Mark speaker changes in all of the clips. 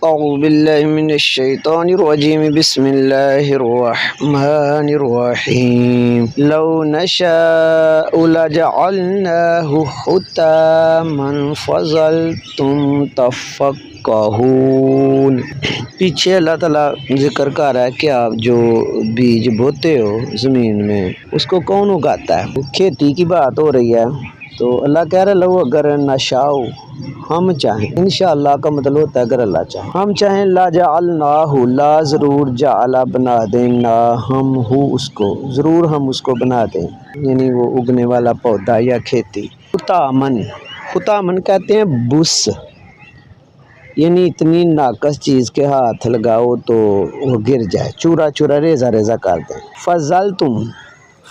Speaker 1: أعوذ بالله من الشيطان الرجيم بسم الله الرحمن الرحيم لو نشاء لجعلناه حطاما فظلتم تفكهون۔ پیچھے اللہ تعالیٰ ذکر کر رہا ہے کہ آپ جو بیج بوتے ہو زمین میں اس کو کون اگاتا ہے؟ کھیتی کی بات ہو رہی ہے تو اللہ کہہ رہا لو اگر نشاؤ ہم چاہیں، انشاءاللہ کا مطلب ہوتا ہے اگر اللہ چاہیں، ہم چاہیں لا جعلناہ لا ضرور جعلا بنا دیں نا ہم ہو اس کو ضرور ہم اس کو بنا دیں، یعنی وہ اگنے والا پودا یا کھیتی۔ خطامن کہتے ہیں بس، یعنی اتنی ناقص چیز کے ہاتھ لگاؤ تو وہ گر جائے، چورا چورا ریزہ ریزہ کر دیں۔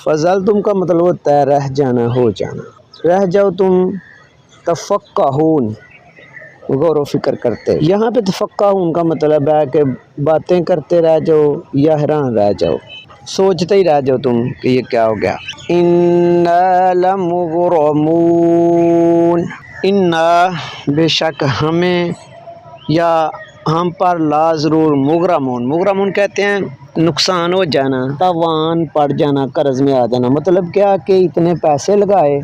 Speaker 1: فضلتم کا مطلب ہوتا ہے رہ جانا، ہو جانا، رہ جاؤ تم تفقہون غور و فکر کرتے۔ یہاں پہ تفقہون کا مطلب ہے کہ باتیں کرتے رہ جاؤ یا حیران رہ جاؤ، سوچتے ہی رہ جاؤ تم کہ یہ کیا ہو گیا۔ انا لمغرمون، انا بے شک ہمیں یا ہم پر لا ضرور مغرمون کہتے ہیں نقصان ہو جانا، تاوان پڑ جانا، قرض میں آ جانا۔ مطلب کیا کہ اتنے پیسے لگائے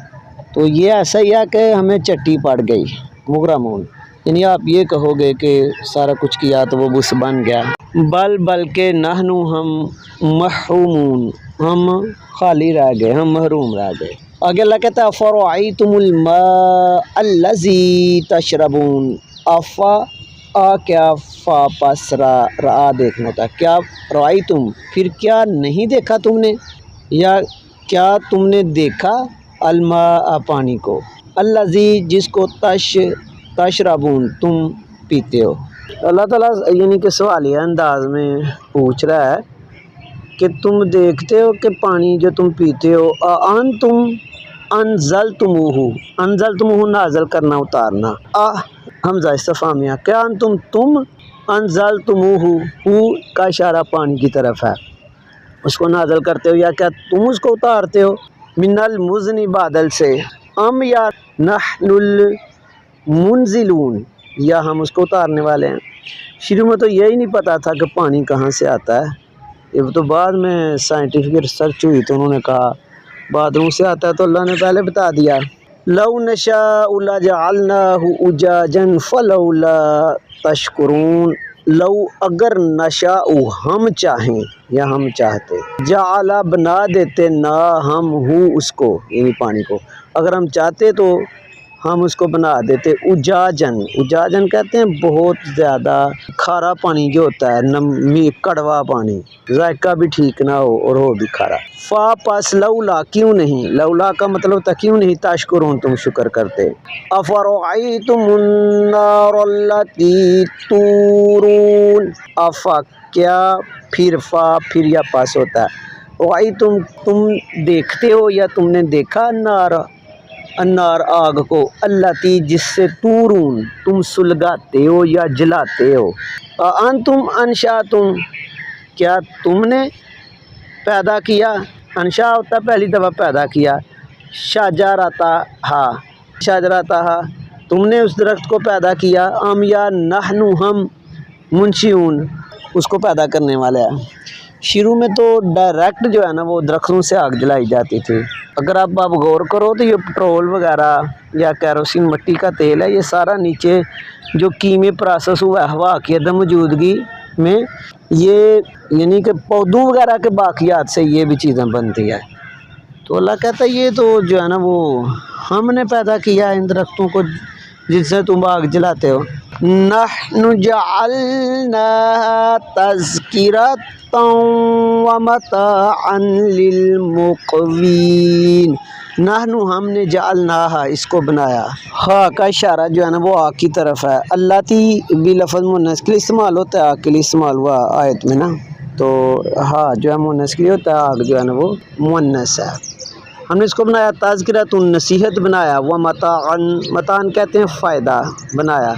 Speaker 1: تو یہ ایسا ہی ہے کہ ہمیں چٹی پڑ گئی، مغرمون، یعنی آپ یہ کہو گے کہ سارا کچھ کیا تو وہ بس بن گیا۔ بلکہ نحنو ہم محرومون، ہم خالی رہ گئے، ہم محروم رہ گئے۔ آگے اللہ کہتا ہے فرأیتم الماء الذی تشربون، کیا فا پس را دیکھنا ہوتا ہے، کیا رأی تم پھر کیا نہیں دیکھا تم نے، یا کیا تم نے دیکھا الماء پانی کو، الذی جس کو تشربون تم پیتے ہو۔ اللہ تعالیٰ یعنی کہ سوالیہ انداز میں پوچھ رہا ہے کہ تم دیکھتے ہو کہ پانی جو تم پیتے ہو انتم انزلتموہ نازل کرنا اتارنا، حمزہ استفہامیہ، کیا تم انزلتموہ ہو کا اشارہ پانی کی طرف ہے، اس کو نازل کرتے ہو یا کیا تم اس کو اتارتے ہو، من المزن بادل سے، ام یا نحن المنزلون یا ہم اس کو اتارنے والے ہیں۔ شروع میں تو یہی نہیں پتا تھا کہ پانی کہاں سے آتا ہے، یہ تو بعد میں سائنٹیفک ریسرچ ہوئی تو انہوں نے کہا بادلوں سے آتا ہے، تو اللہ نے پہلے بتا دیا۔ لو نشاء لجعلناہ اجاجا فلولا تشکرون، لو اگر نشاء ہم چاہیں یا ہم چاہتے، جعلا بنا دیتے نا ہم ہو اس کو یعنی پانی کو، اگر ہم چاہتے تو ہم اس کو بنا دیتے اجاجن کہتے ہیں بہت زیادہ کھارا پانی جو ہوتا ہے، کڑوا پانی، ذائقہ بھی ٹھیک نہ ہو اور ہو بھی کھارا۔ فا پس لولا کیوں نہیں، لولا کا مطلب ہوتا ہے کیوں نہیں تشکرون تم شکر کرتے۔ افرأیتم النار التی تورون، افا کیا پھر فا پھر یا پاس ہوتا ہے، رأیتم تم دیکھتے ہو یا تم نے دیکھا النار آگ کو، التی جس سے تورون تم سلگاتے ہو یا جلاتے ہو، انتم انشأتم کیا تم نے پیدا کیا، انشاء ہوتا ہے پہلی دفعہ پیدا کیا، شجرتہا تم نے اس درخت کو پیدا کیا، ام یا نحنو ہم منشئون اس کو پیدا کرنے والے ہیں۔ شروع میں تو ڈائریکٹ جو ہے نا وہ درختوں سے آگ جلائی جاتی تھی، اگر آپ غور کرو تو یہ پٹرول وغیرہ یا کیروسین مٹی کا تیل ہے، یہ سارا نیچے جو کیمی پروسیس ہوا ہے ہوا کی عدم موجودگی میں، یہ یعنی کہ پودوں وغیرہ کے باقیات سے یہ بھی چیزیں بنتی ہے، تو اللہ کہتا ہے یہ تو جو ہے نا وہ ہم نے پیدا کیا ان درختوں کو جن سے تم آگ جلاتے ہو۔ نحن جعلناها تذکرۃ ومتاعا للمقوین، نحن ہم نے جعلناها اس کو بنایا، ہا کا اشارہ جو ہے نا وہ آگ کی طرف ہے، اللہ تی بھی لفظ مونس کے لیے استعمال ہوتا ہے، آگ کے لیے استعمال ہوا آیت میں نا، تو ہا جو ہے مونس کے لیے ہوتا ہے، آگ جو ہے نا وہ مونس ہے، ہم نے اس کو بنایا تذکرۃ نصیحت بنایا، متاعن کہتے ہیں فائدہ بنایا،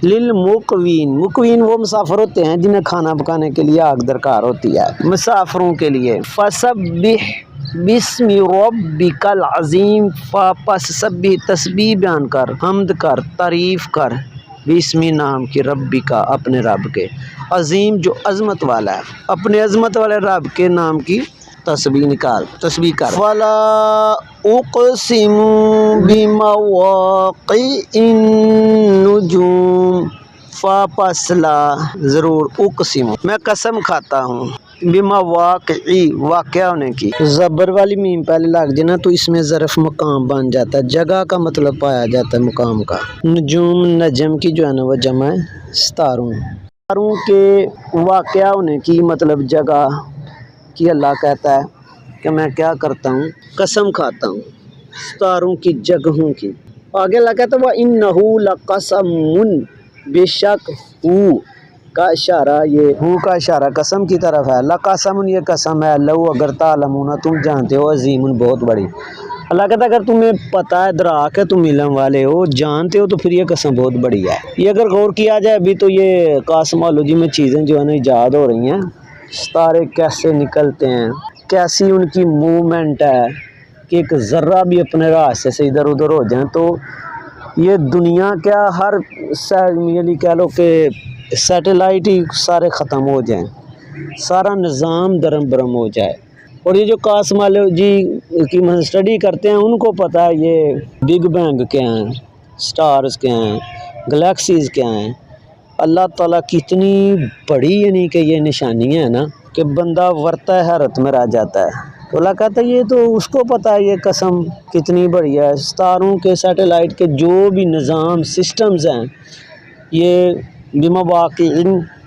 Speaker 1: للمقوین مقوین وہ مسافر ہوتے ہیں جنہیں کھانا پکانے کے لیے آگ درکار ہوتی ہے، مسافروں کے لیے۔ فسبح بسم ربک العظیم، پس سبح تسبیح بیان کر، حمد کر، تعریف کر، بیسمی نام کی ربی کا اپنے رب کے، عظیم جو عظمت والا ہے، اپنے عظمت والے رب کے نام کی تسبیح کر۔ فلا اقسم بمواقع النجوم، فا فاصلہ ضرور، اقسم میں قسم کھاتا ہوں، بمواقعی واقعہ ہونے کی، زبر والی میم پہلے لگ جائے نا تو اس میں ظرف مقام بن جاتا ہے، جگہ کا مطلب پایا جاتا ہے مقام کا۔ نجوم نجم کی جو ہے نا وہ جمع ہے ستاروں، ستاروں کے واقعہ ہونے کی مطلب جگہ کی اللہ کہتا ہے کہ میں کیا کرتا ہوں، قسم کھاتا ہوں ستاروں کی جگہوں کی۔ آگے اللہ کہتا ہے وَإِنَّهُ لَقَسَمٌ، بے شک ہو کا اشارہ، یہ ہو کا اشارہ قسم کی طرف ہے، لَقَسَمٌ یہ قسم ہے، لو اگر تعلمون تم جانتے ہو، عظیم بہت بڑی۔ اللہ کہتا ہے اگر تمہیں پتہ ہے، دراک ہے، تم علم والے ہو، جانتے ہو، تو پھر یہ قسم بہت بڑی ہے۔ یہ اگر غور کیا جائے ابھی تو یہ کاسمالوجی میں چیزیں جو ہے نا ایجاد ہو رہی ہیں، ستارے کیسے نکلتے ہیں، کیسی ان کی موومنٹ ہے کہ ایک ذرہ بھی اپنے راستے سے ادھر ادھر ہو جائیں تو یہ دنیا کیا ہر یعنی کہہ لو کہ سیٹلائٹ ہی سارے ختم ہو جائیں، سارا نظام درم برم ہو جائے۔ اور یہ جو کاسمالوجی کی اسٹڈی کرتے ہیں ان کو پتہ ہے یہ بگ بینگ کیا ہیں، سٹارز کیا ہیں، گلیکسیز کیا ہیں۔ اللہ تعالیٰ کی اتنی بڑی یعنی کہ یہ نشانیاں ہیں نا کہ بندہ ورتا ہے حیرت میں رہ جاتا ہے۔ تو اللہ کہتا ہے یہ تو اس کو پتہ ہے یہ قسم کتنی بڑی ہے، ستاروں کے سیٹلائٹ کے جو بھی نظام سسٹمز ہیں یہ بمواقع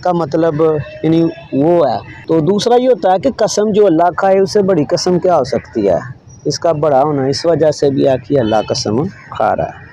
Speaker 1: کا مطلب یعنی وہ ہے۔ تو دوسرا یہ ہوتا ہے کہ قسم جو اللہ کھائے اس سے بڑی قسم کیا ہو سکتی ہے، اس کا بڑا ہونا اس وجہ سے بھی ہے کہ اللہ قسم کھا رہا ہے۔